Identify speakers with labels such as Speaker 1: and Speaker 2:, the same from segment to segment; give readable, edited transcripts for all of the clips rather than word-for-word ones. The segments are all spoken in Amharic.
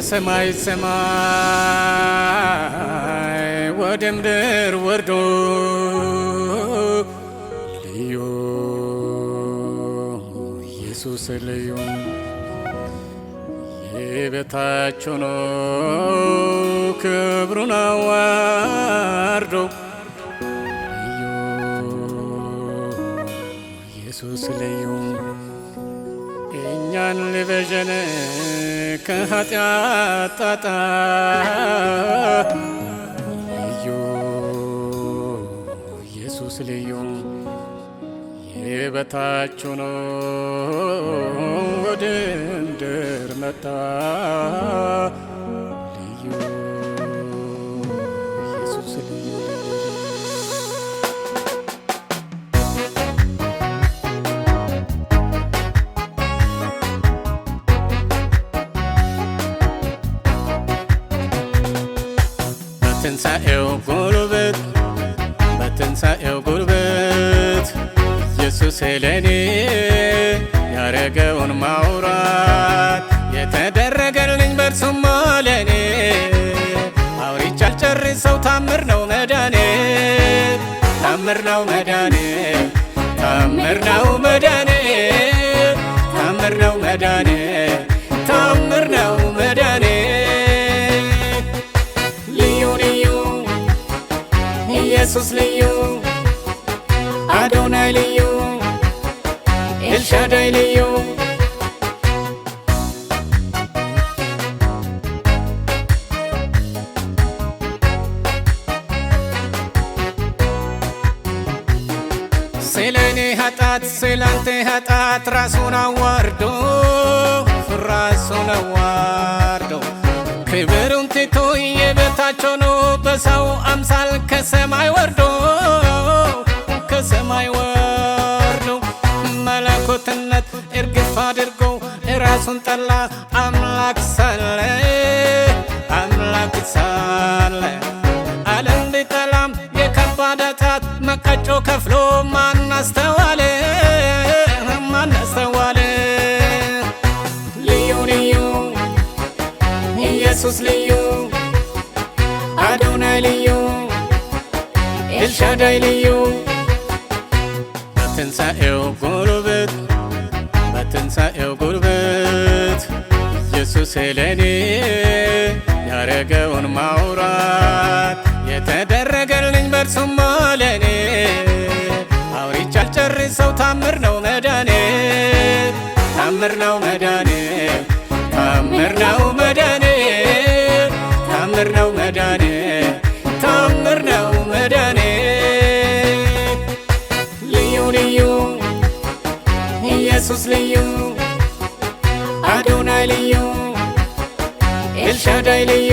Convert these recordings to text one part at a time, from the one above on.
Speaker 1: ከሰማይ ሰማይ ወደ ምድር ወርዶ ልዩ ኢየሱስ ልዩ የበታች ሆኖ ክብሩን አዋርዶ ልዩ ኢየሱስ ልዩ እኛን ሊቤዠን ከኃጢአት ጣጣ ልዩ ኢየሱስ ልዩ የበታች ሆኖ ወደ ምድር መጣ ልዩ ኢየሱስ ልዩ በትንሣኤው ጉልበት ኢየሱስ ለኔ ያረገውን ማውራት የተደረገልኝ በርሱማ ለኔ አውርቼ አልጨርሰው ታምር ነው መዳኔ ታምር ነው መዳኔ ታምር ነው መዳኔ ታምር ነው መዳኔ ታምር ነው መዳኔ ኢየሱስ ልዩ አዶናይ ልዩ ኤልሻዳይ ልዩ ስለኔ ኃጢአት ስላንተ ኃጢአት ራሱን አዋርዶ ክብሩን ትቶ የበታች ሆኖ በሰው አምሳል ከሰማይ ወርዶ መለኮትነት እርግፍ አድርጎ ራሱን ጠላ አምላክ ሳለ ዓለም ቢጠላም የከባድ ኃጢአት መቀጮ ከፍሎ ማን አስተዋለ ልዩ ልዩ ኢየሱስ ልዩ አዶናይ ልዩ ኤልሻዳይ ልዩ በትንሣኤው ጉልበት ኢየሱስ ለኔ ያረገውን ማውራት የተደረገልኝ በርሱማ ለኔ አውርቼ አልጨርሰው ታምር ነው መዳኔ ታምር ነው መዳኔ ታምር ነው መዳኔ ታምር ነው መዳኔ ታምር ነው መዳኔ ልዩ ልዩ ኢየሱስ ልዩ አዶናይ ልዩ ኤልሻዳይ ልዩ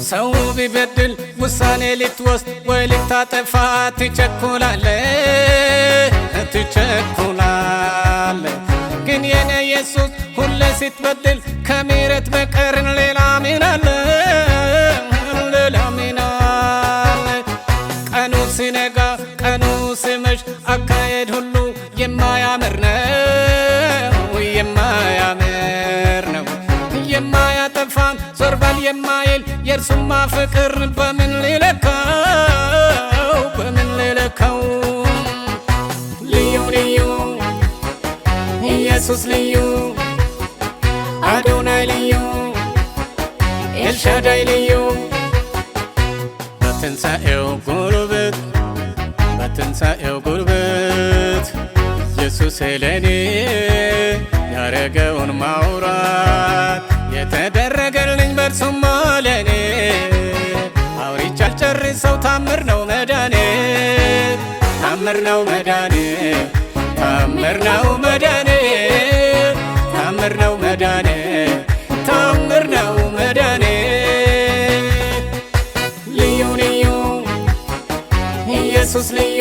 Speaker 1: ሰው ቢበድል ውሳኔ ልትወስድ ወይ ልታጠፋ ትቸኩላለ ግን የኔ ኢየሱስ ሁሌ ስትበድል ከምሕረት በቀር ሌላ ምን አለ ቀኑ ሲነጋ ቀኑ ሲመሽ አካሄድ ሁሉ የማያምር ነው የማያጠፋን ዞር በል የማይል የእርሱማ ፍቅር በምን ልለካው ልዩ ልዩ ኢየሱስ ልዩ አዶናይ ልዩ ኤልሻዳይ ልዩ በትንሣኤው ጉልበት ኢየሱስ ለኔ ያረገውን ማውራት የተደረገልኝ በርሱማ ለኔ አውርቼ አልጨርሰው ታምር ነው መዳኔ ታምር ነው መዳኔ ታምር ነው መዳኔ ታምር ነው መዳኔ ታምር ነው መዳኔ ልዩ ልዩ ኢየሱስ ልዩ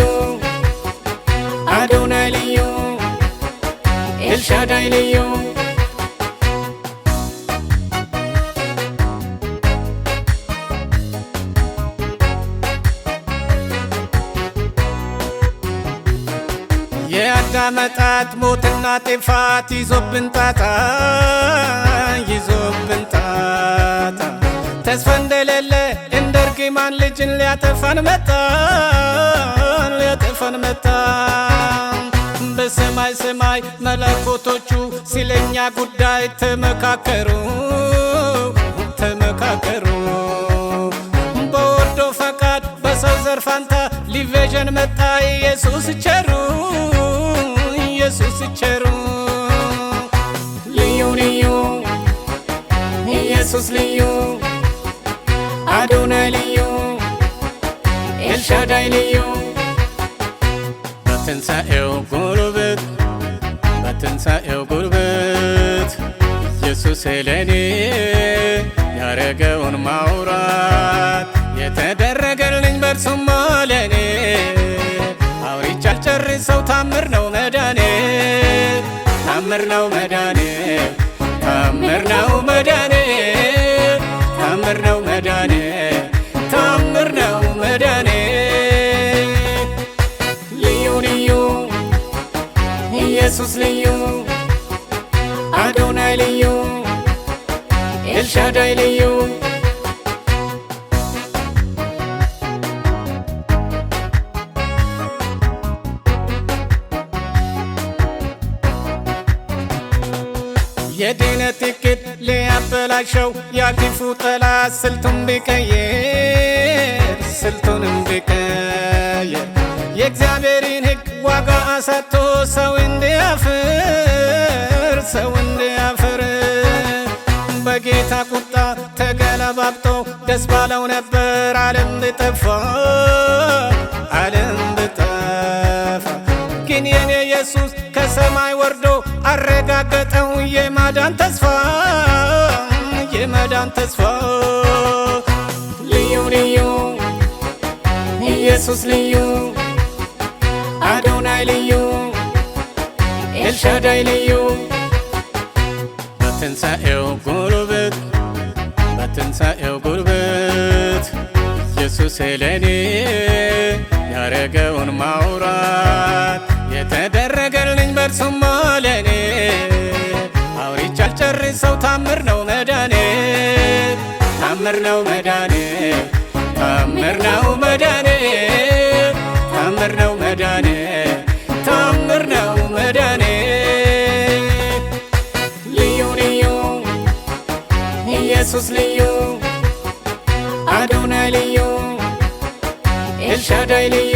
Speaker 1: አዶናይ ልዩ ኤልሻዳይ ልዩ ሊያመጣት ሞትና ጥፋት ይዞብን ጣጣ ተስፋ እንደሌለ እንደ እርግማን ልጅን ሊያጠፋን መጣ በሰማይ ሰማይ መለኮቶቹ ሲለኛ ጉዳይ ተመካከሩ በወርዶ ፈቃድ በሰው ዘር ፋንታ ሊቤዠን መጣ ኢየሱስ ቸሩ ልዩ ኢየሱስ ልዩ አዶናይ ልዩ ኤልሻዳይ ልዩ በትንሣኤው ጉልበት ኢየሱስ ለኔ ያረገውን ማውራት የተደረገልኝ በርሱማ ለኔ አውርቼ አልጨርሰው ታምር ነው መዳኔ ልዩ ኢየሱስ ልዩ አዶናይ ልዩ ኤልሻዳይ ልዩ የድነት እቅድ ሊያበላሸው ያክፉ ጠላት ስልቱንም ቢቀየር የእግዚአብሔርን ሕግ ዋጋ አሳጥቶ ሰው እንዲያፍር በጌታ ቁጣ ተገለባብጦ ደስ ባለው ነበር ዓለም ብጠፋ ግን የኔ ኢየሱስ ከሰማይ ወርዶ አረጋገጠው የማዳን ተስፋ ልዩ ኢየሱስ ልዩ አዶናይ ልዩ ኤልሻዳይ ልዩ በትንሣኤው ጉልበት ኢየሱስ ለኔ ያረገውን ማውራት የተደረገልኝ በርሱማ ለኔ አውርቼ አልጨርሰው ታምር ነው መዳኔ ልዩ ኢየሱስ ልዩ አዶናይ ልዩ ኤልሻዳይ ልዩ